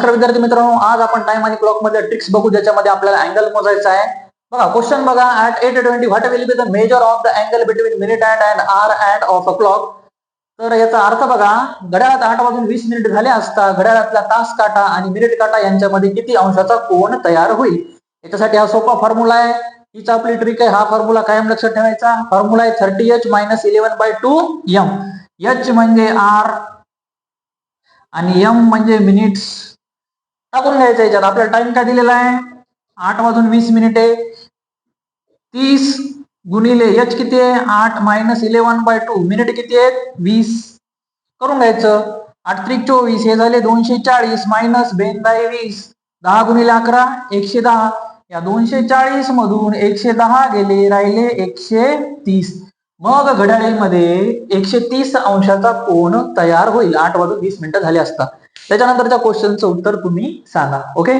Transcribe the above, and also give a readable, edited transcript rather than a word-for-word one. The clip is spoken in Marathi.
नमस्कार विद्यार्थी मित्रांनो, आज आपण टाइम आणि क्लॉक मध्ये ट्रिक्स बघू ज्याच्यामध्ये आपल्याला अँगल मोजायचा आहे. बघा क्वेश्चन बघा, at 8:20 what will be the major of the angle between minute and hour hand of a clock. तर याचा अर्थ बघा, घड्याळात 8:20 झाले असता घड्याळातला तास काटा आणि मिनिट काटा यांच्यामध्ये किती अंशाचा कोन तयार होईल. याच्यासाठी हा सोपा फॉर्म्युला आहे, हीच आपली ट्रिक आहे. हा फॉर्म्युला कायम लक्षात ठेवायचा. फॉर्म्युला आहे 30h - 11/2 m. h म्हणजे आर आणि एम म्हणजे मिनिट्स. टाकून घ्यायचं याच्यात. आपल्याला टाइम काय दिलेला आहे, 8:20. 30 गुणिले h किती आहे, 8 - 11/2. मिनिट किती आहेत, 20. करून घ्यायचं. 8 त्रिक 24, हे झाले 240 मायनस 20. 10 गुणिले 11 110. या 240 मधून 110 गेले, राहिले 130. मग घड्याळीमध्ये 130 अंशाचा कोन तयार होईल 8:20 झाले असता. त्याच्यानंतरच्या क्वेश्चनचं उत्तर तुम्ही सांगा. ओके.